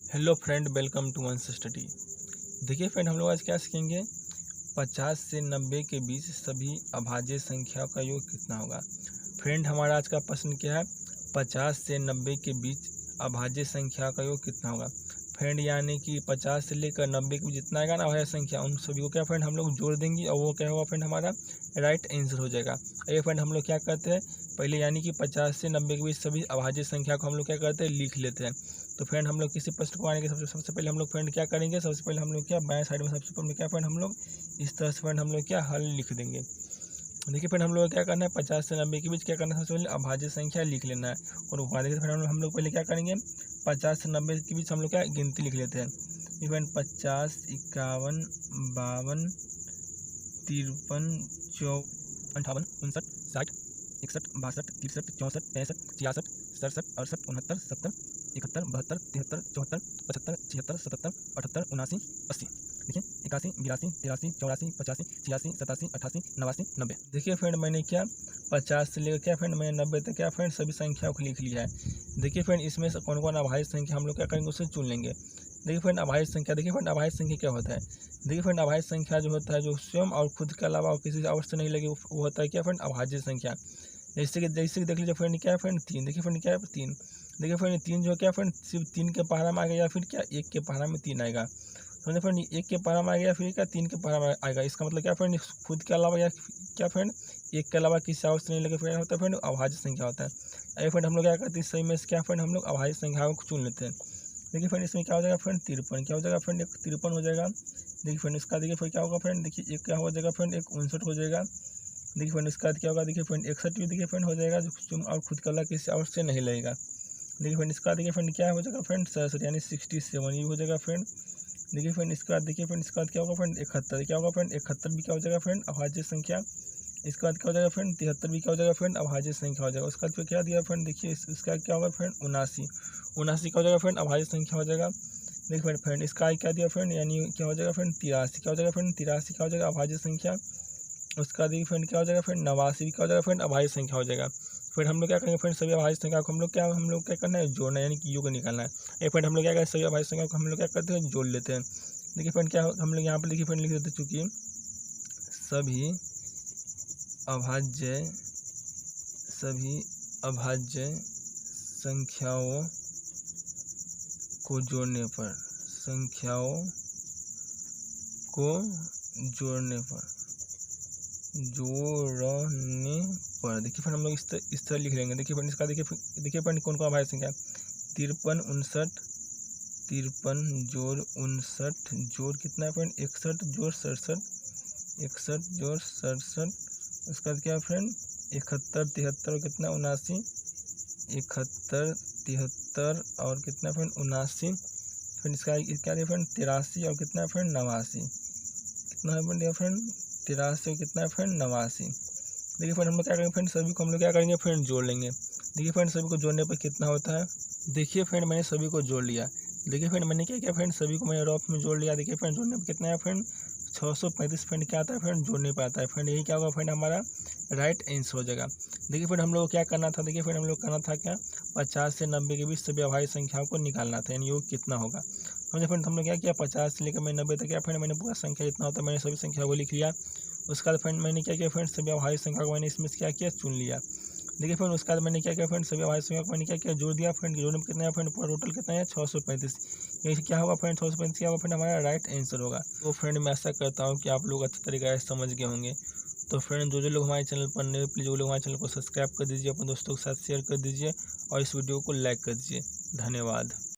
Hello friend, welcome to one study. देखिए friend, हम लोग आज क्या सीखेंगे। 50 से 90 के बीच सभी अभाज्य संख्याओं का योग कितना होगा। फ्रेंड, हमारा आज का प्रश्न क्या है। 50 से 90 के बीच अभाज्य संख्या का योग कितना होगा। फ्रेंड, यानी कि 50 से लेकर 90 के बीच जितना आएगा ना अभाज्य संख्या, उन सभी को क्या फ्रेंड हम लोग जोड़ देंगे और वो क्या होगा फ्रेंड, हमारा राइट आंसर हो जाएगा। ये फ्रेंड हम लोग क्या करते हैं, पहले यानी कि 50 से 90 के बीच सभी अभाज्य संख्या को हम लोग क्या करते हैं, लिख लेते हैं। तो फ्रेंड, हम लोग किसी प्रश्न को आने के सबसे पहले हम लोग फ्रेंड क्या करेंगे, सबसे पहले हम लोग क्या बाएं साइड में सबसे पहले क्या फ्रेंड हम लोग इस तरह से फ्रेंड हम लोग क्या हल लिख देंगे। देखिए फ्रेंड, हम लोग क्या करना है, 50 से 90 के बीच क्या करना है, सबसे पहले अभाज्य संख्या लिख लेना है। और उसके बाद देखिए फ्रेंड हम लोग पहले क्या करेंगे, 50 से 90 के बीच हम लोग क्या गिनती लिख लेते हैं। देखिए फ्रेंड, 50, 51, 52, 53, 54, 58, 59, 60, 61, 62, 63, 64, 65, 66, 67, 68, 69, 70, 71, 72, 73, 74, 75, 76, 77, 78, 79, 80। देखिए 81, 82, 83, 84, 85, 86, 87, 88, 89, 90। देखिए फ्रेंड, मैंने क्या 50 से लेकर क्या फ्रेंड मैंने 90 तक क्या फ्रेंड सभी संख्याओं को लिख लिया है। देखिए फ्रेंड, इसमें से कौन कौन अभाज्य संख्या हम लोग क्या करेंगे, उसे चुन लेंगे। देखिए फ्रेंड, अभाज्य संख्या, देखिए फ्रेंड अभाज्य संख्या क्या होता है। देखिए फ्रेंड, अभाज्य संख्या जो होता है, जो स्वयं और खुद के अलावा और किसी और से नहीं लगे, वो होता है क्या फ्रेंड, अभाज्य संख्या। जैसे कि देख लीजिए फ्रेंड, क्या है फ्रेंड 3। देखिए फ्रेंड, क्या है 3। देखिए फ्रेंड, 3 जो क्या फ्रेंड सिर्फ 3 के पहाड़ा में आएगा या फिर क्या 1 के पहाड़ा में 3 आएगा। समझे फ्रेंड, 1 के पहाड़ा में आएगा या फिर क्या 3 के पहाड़ा में आएगा। इसका मतलब क्या फ्रेंड, खुद के अलावा या क्या फ्रेंड 1 के अलावा किसी और से नहीं लगे फ्रेंड होता है फ्रेंड अभाज्य संख्या होता है। अरे फ्रेंड, हम लोग क्या करते हैं, इस सही में से क्या फ्रेंड हम लोग अभाज्य संख्याओं को चुन लेते हैं। देखिए फ्रेंड, इसमें क्या हो जाएगा फ्रेंड 53, क्या हो जाएगा फ्रेंड, एक 53 हो जाएगा। देखिए फ्रेंड, इसका देखिए फिर क्या होगा फ्रेंड, देखिए एक क्या हो जाएगा फ्रेंड, एक 59 हो जाएगा। देखिए फ्रेंड, इसका क्या होगा, देखिए फ्रेंड 61 भी देखिए फ्रेंड हो जाएगा, जो तुम और खुद का अल्लाह किसी और से नहीं लगेगा। देखिए फ्रेंड, इसका देखिए फ्रेंड क्या हो जाएगा फ्रेंड 67, यानी 67 ये हो जाएगा फ्रेंड। देखिए फ्रेंड, इसके बाद देखिए फ्रेंड, इसके बाद क्या होगा फ्रेंड 71, क्या होगा फ्रेंड 71 भी क्या हो जाएगा फ्रेंड अभाज्य संख्या। इसके बाद क्या हो जाएगा फ्रेंड 73 भी क्या हो जाएगा फ्रेंड अभाज्य संख्या हो जाएगा। उसके बाद फिर क्या दिया फ्रेंड, देखिए इसका क्या होगा फ्रेंड 79, 79 क्या हो जाएगा फ्रेंड अभाज्य संख्या हो जाएगा। देखिए फ्रेंड, इसका क्या दिया फ्रेंड, यानी क्या हो जाएगा फ्रेंड 83, क्या हो जाएगा फ्रेंड 83 क्या हो जाएगा अभाज्य संख्या। उसका देखिए फ्रेंड क्या हो जाएगा फ्रेंड 89 भी क्या हो जाएगा फ्रेंड अभाज्य संख्या हो जाएगा। फिर हम लोग क्या करेंगे फ्रेंड, सभी अभाज्य संख्या को हम लोग क्या करना है, जोड़ना है, यानी कि योग निकालना है। एक फ्रेंड हम लोग क्या करें, सभी अभाज्य संख्या को हम लोग क्या करते हैं, जोड़ लेते हैं। देखिए फ्रेंड, क्या हम लोग यहाँ पर देखिए फ्रेंड लिख देते हैं, चूँकि सभी अभाज्य संख्याओं को जोड़ने पर देखिए फ्रेंड हम लोग इस तरह लिख लेंगे। देखिए फ्रेंड, इसका देखिए फ्रेंड कौन कौन अभाज्य संख्या, 53, 59 जोड़ 59 जोड़ कितना है फ्रेंड 61 जोड़ 67, 61 जोड़ 67। उसके बाद क्या है फ्रेंड 71, 73 और कितना 79, 71, 73 और कितना फ्रेंड 79। फिर इसका क्या है फ्रेंड 83 और कितना है फ्रेंड 89, कितना है फ्रेंड 83 और कितना है फ्रेंड 89। देखिए फ्रेंड, हम लोग क्या करेंगे फ्रेंड, सभी को हम लोग क्या करेंगे फ्रेंड जोड़ लेंगे। देखिए फ्रेंड, सभी को जोड़ने पर कितना होता है। देखिए फ्रेंड, मैंने सभी को जोड़ लिया। देखिए फ्रेंड, मैंने क्या किया फ्रेंड, सभी को मैंने रफ में जोड़ लिया। देखिए फ्रेंड, जोड़ने पर कितना है फ्रेंड 635 फ्रेंड क्या आता है फ्रेंड, जोड़ने पर आता है फ्रेंड। यही क्या होगा फ्रेंड, हमारा राइट आंसर हो जाएगा। देखिए फ्रेंड, हम लोग को क्या करना था, देखिए फ्रेंड हम लोग करना था क्या, 50 से 90 के बीच सभी अभाज्य संख्याओं को निकालना था, यानी योग कितना होगा। समझे फ्रेंड, हम लोग क्या किया 50 से लेकर मैं 90 तक क्या फ्रेंड मैंने पूरा संख्या जितना होता है मैंने सभी संख्या को लिख लिया। उसके बाद फ्रेंड मैंने क्या किया फ्रेंड, सभी अभाज्य संख्या को मैंने इसमें से क्या किया, चुन लिया। देखिए फ्रेंड, उसके बाद मैंने क्या किया फ्रेंड, सभी अभाज्य संख्या को मैंने क्या किया, जोड़ दिया फ्रेंड। जोड़ने में कितना है फ्रेंड, पूरा टोटल कितना है 635। ये क्या होगा फ्रेंड 635 क्या होगा फ्रेंड, हमारा राइट आंसर होगा। तो फ्रेंड, मैं आशा करता हूँ कि आप लोग अच्छी तरीके से समझ गए होंगे। तो फ्रेंड, जो लोग हमारे चैनल पर नए, प्लीज़ वो लोग हमारे चैनल को सब्सक्राइब कर दीजिए, अपने दोस्तों के साथ शेयर कर दीजिए और इस वीडियो को लाइक कर दीजिए। धन्यवाद।